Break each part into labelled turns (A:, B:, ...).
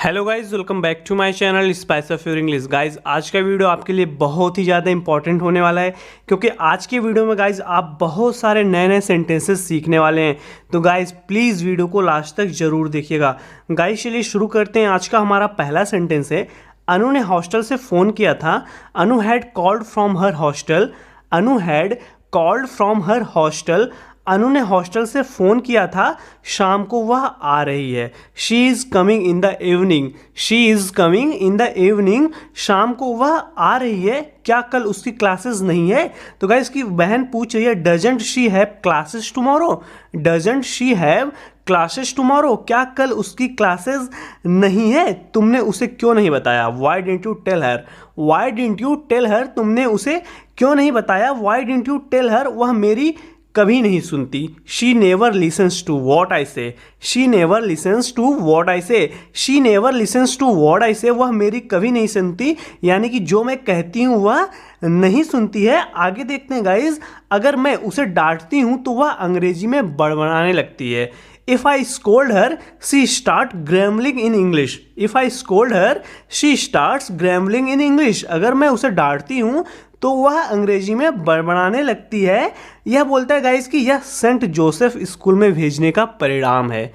A: Hello guys, welcome back to my channel spice of your English. Guys आज का video आपके लिए बहुत ही ज़्यादा इंपॉर्टेंट होने वाला है, क्योंकि आज के वीडियो में गाइज आप बहुत सारे नए नए सेंटेंसेस सीखने वाले हैं। तो गाइज प्लीज़ वीडियो को लास्ट तक ज़रूर देखिएगा। गाइज चलिए शुरू करते हैं। आज का हमारा पहला सेंटेंस है, अनु ने हॉस्टल से फ़ोन किया था। Anu had called from her hostel. Anu had called from her hostel. Anu ने हॉस्टल से फ़ोन किया था, शाम को वह आ रही है। She is coming in the evening. She is coming in the evening. शाम को वह आ रही है। क्या कल उसकी क्लासेस नहीं है? तो गाइस इसकी बहन पूछ रही है, doesn't she have classes tomorrow? Doesn't she have classes tomorrow? क्या कल उसकी क्लासेस नहीं है? तुमने उसे क्यों नहीं बताया? Why didn't you tell her? Why didn't you tell her? तुमने उसे क्यों नहीं बताया? Why didn't you tell her? वह मेरी कभी नहीं सुनती। She never listens to what I say. She never listens to what I say. She never listens to what I say. वह मेरी कभी नहीं सुनती, यानी कि जो मैं कहती हूँ वह नहीं सुनती है। आगे देखते हैं गाइज, अगर मैं उसे डांटती हूँ तो वह अंग्रेजी में बड़बड़ाने लगती है। If I scold her, she start grumbling in English. If I scold her, she starts grumbling in English. अगर मैं उसे डांटती हूँ तो वह अंग्रेजी में बड़बड़ाने लगती है। यह बोलता है गाइस कि यह सेंट जोसेफ स्कूल में भेजने का परिणाम है।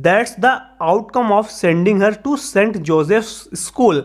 A: That's the outcome of sending her to St. Joseph's School.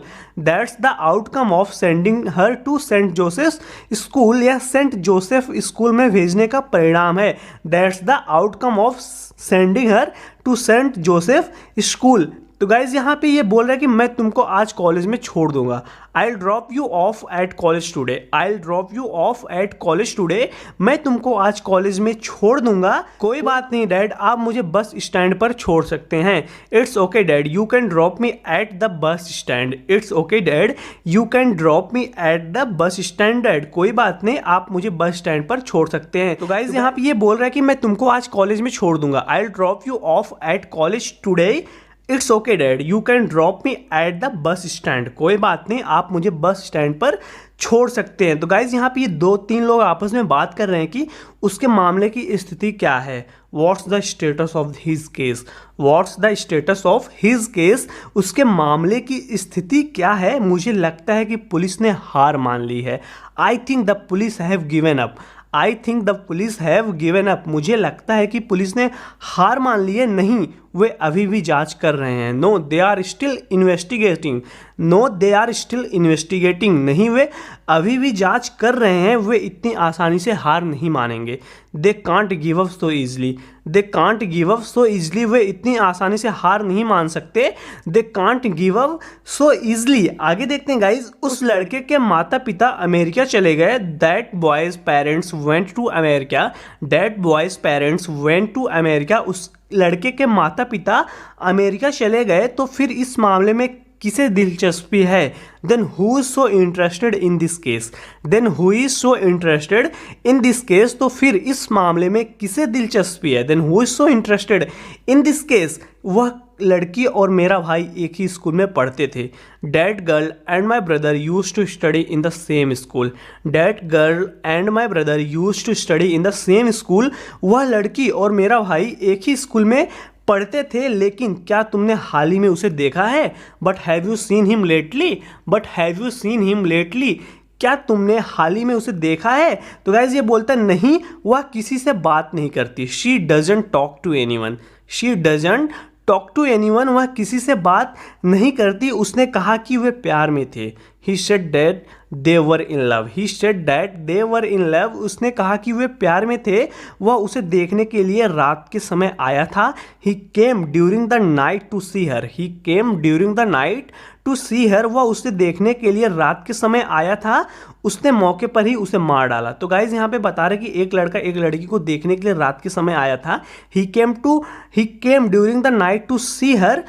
A: That's the outcome of sending her to St. Joseph's School. यह सेंट जोसेफ स्कूल में भेजने का परिणाम है। That's the outcome of sending her to St. Joseph School. तो guys यहाँ पे ये बोल रहा है कि मैं तुमको आज कॉलेज में छोड़ दूंगा। I drop you off at college today. I drop you off at college today. मैं तुमको आज कॉलेज में छोड़ दूंगा। कोई बात नहीं डैड, आप मुझे बस स्टैंड पर छोड़ सकते हैं। It's okay dad, you can drop me at the bus stand. It's okay dad, you can drop me at the bus stand dad. कोई बात नहीं, आप मुझे बस स्टैंड पर छोड़ सकते हैं। तो गाइज यहाँ पे ये बोल रहा है कि मैं तुमको आज कॉलेज में छोड़ दूंगा। I drop you off at college today. It's okay dad, you can drop me at the bus stand. कोई बात नहीं, आप मुझे बस स्टैंड पर छोड़ सकते हैं। तो गाइज यहाँ पे ये दो तीन लोग आपस में बात कर रहे हैं कि उसके मामले की स्थिति क्या है। What's the status of his case? What's the status of his case? उसके मामले की स्थिति क्या है? मुझे लगता है कि पुलिस ने हार मान ली है। I think the police have given up. I think the police have given up. मुझे लगता है कि पुलिस ने हार मान ली है। नहीं, वे अभी भी जांच कर रहे हैं। No they are still investigating. No they are still investigating. नहीं, वे अभी भी जांच कर रहे हैं। वे इतनी आसानी से हार नहीं मानेंगे। They can't give up so easily. They can't give up so easily. वे इतनी आसानी से हार नहीं मान सकते। They can't give up so easily. आगे देखते हैं गाइज, उस लड़के के माता पिता अमेरिका चले गए। That boy's parents went to America. That boy's parents went to America. उस लड़के के माता पिता अमेरिका चले गए। तो फिर इस मामले में किसे दिलचस्पी है? Then who is so interested in this case? Then who is so interested in this case? तो फिर इस मामले में किसे दिलचस्पी है? Then who is so interested in this case? वह लड़की और मेरा भाई एक ही स्कूल में पढ़ते थे। That girl and my brother used to study in the same school. That girl and my brother used to study in the same school. वह लड़की और मेरा भाई एक ही स्कूल में पढ़ते थे, लेकिन क्या तुमने हाल ही में उसे देखा है? But have you seen him lately? But have you seen him lately? क्या तुमने हाल ही में उसे देखा है? तो गाइज ये बोलता है नहीं, वह किसी से बात नहीं करती। She doesn't talk to anyone. She doesn't talk to anyone. वह किसी से बात नहीं करती। उसने कहा कि वे प्यार में थे। He said that they were in love. He said that they were in love. उसने कहा कि वे प्यार में थे। वह उसे देखने के लिए रात के समय आया था। He came during the night to see her. He came during the night to see her. वह उसे देखने के लिए रात के समय आया था। उसने मौके पर ही उसे मार डाला। तो गाइज यहाँ पे बता रहे कि एक लड़का एक लड़की को देखने के लिए रात के समय आया था। He came during the night to see her.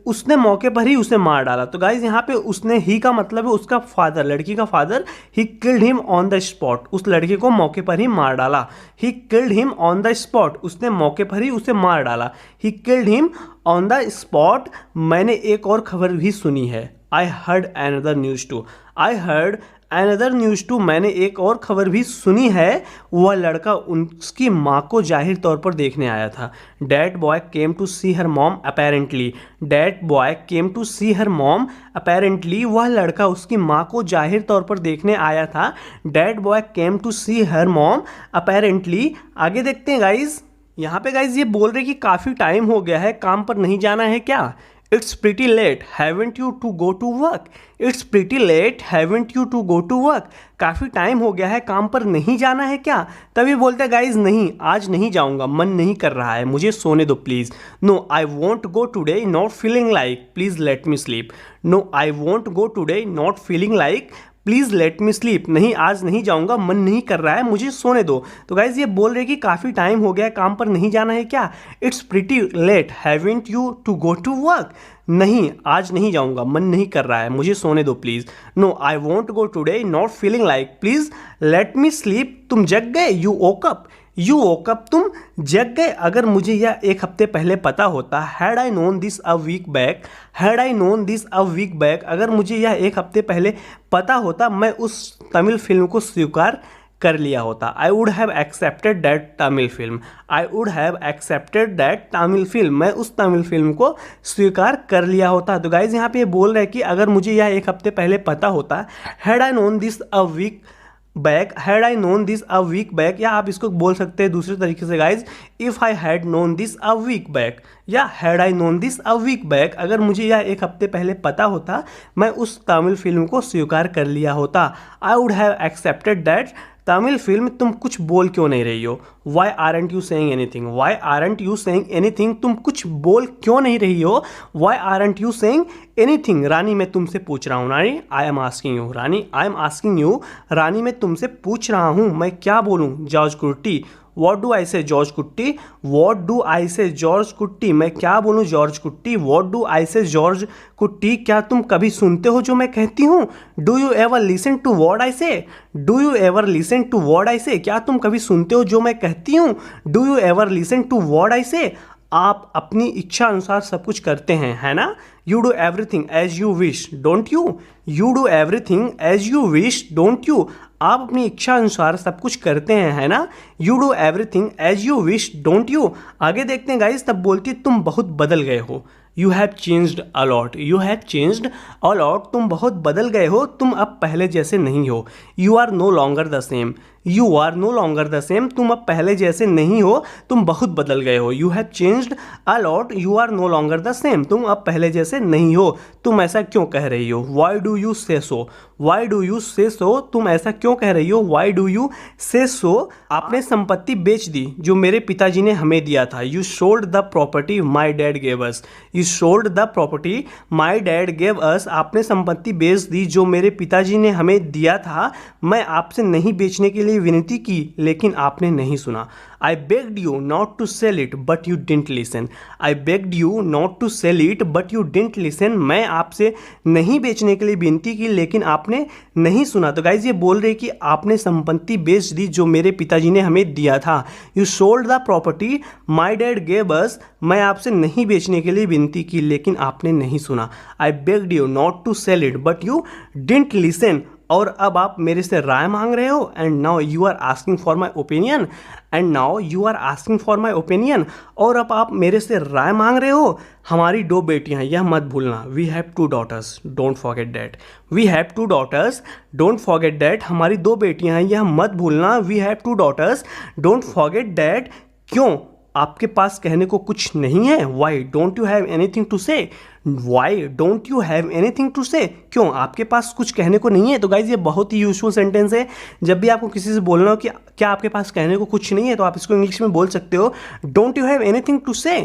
A: उसने मौके पर ही उसे मार डाला। तो गाइज यहाँ पे उसने ही का मतलब है उसका फादर, लड़की का father. He killed him on the spot. उस लड़के को मौके पर ही मार डाला। He killed him on the spot. उसने मौके पर ही उसे मार डाला। He killed him on the spot. मैंने एक और खबर भी सुनी है। I heard another news too. I heard another news too, मैंने एक और खबर भी सुनी है, वह लड़का उसकी माँ को जाहिर तौर पर देखने आया था। That boy came to see her mom apparently, that boy came to see her mom apparently, वह लड़का उसकी माँ को जाहिर तौर पर देखने आया था। That boy came to see her mom apparently. आगे देखते हैं गाइज, यहाँ पे गाइज ये बोल रहे कि काफ़ी टाइम हो गया है, काम पर नहीं जाना है क्या? It's pretty late haven't you to go to work, it's pretty late haven't you to go to work, काफ़ी टाइम हो गया है, काम पर नहीं जाना है क्या? तभी बोलते हैं गाइज नहीं, आज नहीं जाऊंगा, मन नहीं कर रहा है, मुझे सोने दो please. No I won't go today, not feeling like, please let me sleep. No I won't go today, not feeling like, please let me sleep, नहीं आज नहीं जाऊंगा, मन नहीं कर रहा है, मुझे सोने दो। तो गाइज ये बोल रहे कि काफ़ी टाइम हो गया, काम पर नहीं जाना है क्या? It's pretty late haven't you to go to work, नहीं आज नहीं जाऊंगा, मन नहीं कर रहा है, मुझे सोने दो please. No I won't go today, not feeling like, please let me sleep. तुम जग गए, you woke up, you woke up, तुम जग गए। अगर मुझे यह एक हफ्ते पहले पता होता, had I known this a week back, had I known this a week back, अगर मुझे यह एक हफ्ते पहले पता होता, मैं उस तमिल फिल्म को स्वीकार कर लिया होता। I would have accepted that Tamil film, I would have accepted that Tamil film, मैं उस तमिल फिल्म को स्वीकार कर लिया होता। तो गाइज यहाँ पे ये बोल रहे हैं कि अगर मुझे यह एक हफ्ते पहले पता होता, had I known this a week back, had I known this a week back, या आप इसको बोल सकते हैं दूसरे तरीके से guys, if I had known this a week back, या had I known this a week back, अगर मुझे यह एक हफ्ते पहले पता होता, मैं उस तमिल फिल्म को स्वीकार कर लिया होता। I would have accepted that Tamil film. तुम कुछ बोल क्यों नहीं रही हो? Why aren't you saying anything, why aren't you saying anything, तुम कुछ बोल क्यों नहीं रही हो? Why aren't you saying anything, Rani मैं तुमसे पूछ रहा हूँ, Rani I am asking you, Rani I am asking you, Rani मैं तुमसे पूछ रहा हूँ, मैं क्या बोलूँ? जॉर्ज कुट्टी, वॉट डू आई से जॉर्ज कुट्टी, वॉट डू आई से जॉर्ज कुट्टी, मैं क्या बोलूँ जॉर्ज कुट्टी, वॉट डू आई से जॉर्ज कुट्टी, क्या तुम कभी सुनते हो जो मैं कहती हूँ? Do you ever listen to what I say, do you ever listen to what I say, क्या तुम कभी सुनते हो जो मैं कहती हूँ? Do you ever listen to what I say. आप अपनी इच्छा अनुसार सब कुछ करते हैं, है ना? You do everything as you wish, don't you, you do everything as you wish, don't you, आप अपनी इच्छा अनुसार सब कुछ करते हैं, है ना? You do everything as you wish, don't you. आगे देखते हैं गाइस, तब बोलती है तुम बहुत बदल गए हो, you have changed a lot, you have changed a lot, तुम बहुत बदल गए हो, तुम अब पहले जैसे नहीं हो। You are no longer the same, you are no longer the same, तुम अब पहले जैसे नहीं हो, तुम बहुत बदल गए हो। You have changed a lot, you are no longer the same, तुम अब पहले जैसे नहीं हो। तुम ऐसा क्यों कह रही हो? वाई डू यू से सो, वाई डू यू से सो, तुम ऐसा क्यों कह रही हो? वाई डू यू से सो। आपने संपत्ति बेच दी जो मेरे पिताजी ने हमें दिया था। You sold the property my dad gave us, you sold the property my dad gave us, आपने संपत्ति बेच दी जो मेरे पिताजी ने हमें दिया था। मैं आपसे नहीं बेचने के लिए विनती की लेकिन आपने नहीं सुना। I begged you not to sell it but you didn't listen, I begged you not to sell it but you didn't listen, मैं आपसे नहीं बेचने के लिए विनती की लेकिन आपने नहीं सुना। तो गाइज ये बोल रहे कि आपने संपत्ति बेच दी जो मेरे पिताजी ने हमें दिया था। You sold the property my dad gave us, मैं आपसे नहीं बेचने के लिए विनती की लेकिन आपने नहीं सुना। I begged you not to sell it but you didn't listen, और अब आप मेरे से राय मांग रहे हो। And now you are asking for my opinion, and now you are asking for my opinion, और अब आप मेरे से राय मांग रहे हो। हमारी 2 बेटियां हैं, यह मत भूलना। We have 2 daughters, don't forget that. We have 2 daughters, don't forget that. हमारी 2 बेटियां हैं, यह मत भूलना। We have 2 daughters, don't forget that. क्यों? आपके पास कहने को कुछ नहीं है? Why don't you have anything to say, why don't you have anything to say, क्यों आपके पास कुछ कहने को नहीं है? तो गाइज ये बहुत ही यूजफुल सेंटेंस है। जब भी आपको किसी से बोलना हो कि क्या आपके पास कहने को कुछ नहीं है, तो आप इसको इंग्लिश में बोल सकते हो, don't you have anything to say.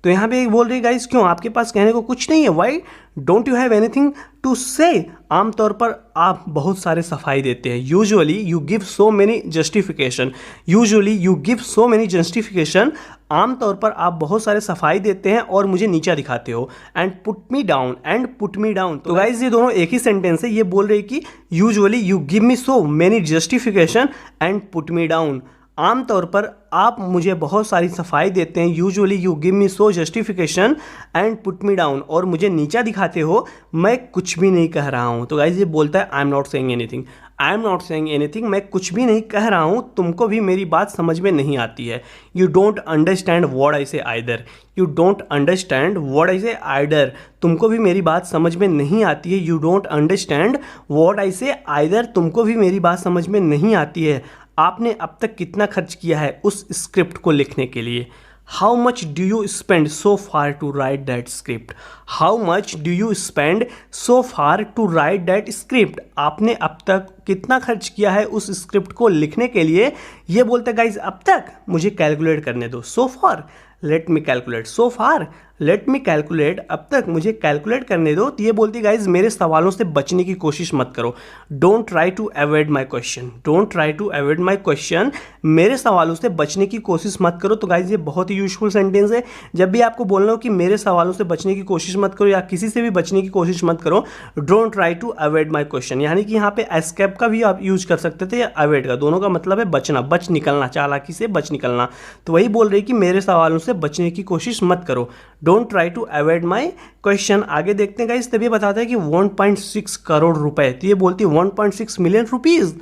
A: तो यहाँ पे बोल रही गाइज क्यों आपके पास कहने को कुछ नहीं है? Why don't you have anything to say. आमतौर पर आप बहुत सारे सफाई देते हैं। Usually you give so many justification, usually you give so many justification, आमतौर पर आप बहुत सारे सफाई देते हैं और मुझे नीचा दिखाते हो। And put me down, and put me down. तो गाइज ये दोनों एक ही सेंटेंस है। ये बोल रहे कि usually you give me so many justification and put me down, आमतौर पर आप मुझे बहुत सारी सफाई देते हैं। Usually you give me so justification and put me down, और मुझे नीचा दिखाते हो। मैं कुछ भी नहीं कह रहा हूँ। तो गाइज ये बोलता है I am not saying anything, I am not saying anything, मैं कुछ भी नहीं कह रहा हूँ, तुमको भी मेरी बात समझ में नहीं आती है। You don't understand what I say either, you don't understand what I say either, तुमको भी मेरी बात समझ में नहीं आती है। You don't understand what I say either, तुमको भी मेरी बात समझ में नहीं आती है। आपने अब तक कितना खर्च किया है उस स्क्रिप्ट को लिखने के लिए? How much do you spend so far to write that script? How much do you spend so far to write that script? आपने अब तक कितना खर्च किया है उस स्क्रिप्ट को लिखने के लिए? ये बोलते गाइज अब तक, मुझे कैलकुलेट करने दो। सो फार, लेट मी कैलकुलेट। सो फार, लेट मी कैलकुलेट, अब तक मुझे कैलकुलेट करने दो। तो ये बोलती गाइज मेरे सवालों से बचने की कोशिश मत करो। Don't try to avoid my question, don't try to avoid my question, मेरे सवालों से बचने की कोशिश मत करो। तो गाइज ये बहुत ही यूजफुल सेंटेंस है। जब भी आपको बोलना हो कि मेरे सवालों से बचने की कोशिश मत करो या किसी से भी बचने की कोशिश मत करो, don't try to avoid my question, यानी कि यहाँ पे एस्केप का भी आप यूज कर सकते थे या अवॉइड का, दोनों का मतलब है बचना, बच निकलना, चालाकी से बच निकलना। तो वही बोल रही कि मेरे सवालों से बचने की कोशिश मत करो, don't try to avoid my question. आगे देखते हैं गाइस, तभी बताता है कि 1.6 करोड़ रुपए, तो ये बोलती है 1.6 million rupees,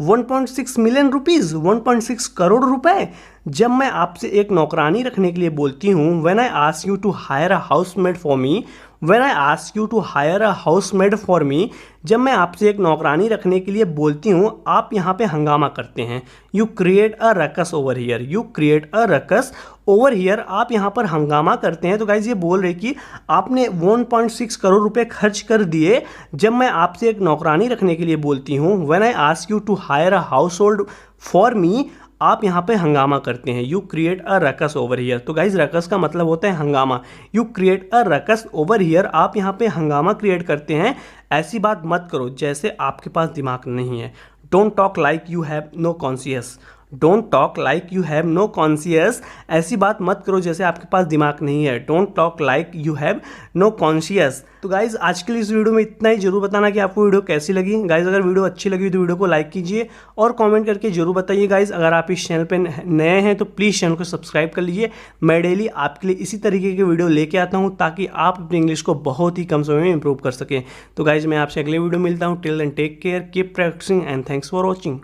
A: 1.6 million rupees, 1.6 crore रुपए। जब मैं आपसे एक नौकरानी रखने के लिए बोलती हूँ, when I ask you to hire a housemaid for me, when I ask you to hire a housemaid for me, जब मैं आपसे एक नौकरानी रखने के लिए बोलती हूँ, आप यहाँ पे हंगामा करते हैं। You create a ruckus over here, you create a ruckus over here, आप यहाँ पर हंगामा करते हैं। तो गाइज ये बोल रहे कि आपने 1.6 करोड़ रुपए खर्च कर दिए जब मैं आपसे एक नौकरानी रखने के लिए बोलती हूँ। When I ask you to hire a household for me, आप यहाँ पे हंगामा करते हैं। You create a ruckus over here, तो गाइज रकस का मतलब होता है हंगामा। You create a ruckus over here, आप यहाँ पे हंगामा क्रिएट करते हैं। ऐसी बात मत करो जैसे आपके पास दिमाग नहीं है। Don't talk like you have no conscious, don't talk like you have no conscious, ऐसी बात मत करो जैसे आपके पास दिमाग नहीं है। Don't talk like you have no conscious. तो गाइज आज के लिए इस वीडियो में इतना ही। जरूर बताना कि आपको वीडियो कैसी लगी। गाइज अगर वीडियो अच्छी लगी तो वीडियो को लाइक कीजिए और कमेंट करके जरूर बताइए। गाइज अगर आप इस चैनल पे नए हैं तो प्लीज़ चैनल को सब्सक्राइब कर लीजिए। मैं डेली आपके लिए इसी तरीके के वीडियो लेके आता हूँ ताकि आप अपनी इंग्लिश को बहुत ही कम समय में इंप्रूव कर सकें। तो गाइज मैं आपसे अगले वीडियो मिलता हूँ। Till then take care, keep practicing and thanks for watching.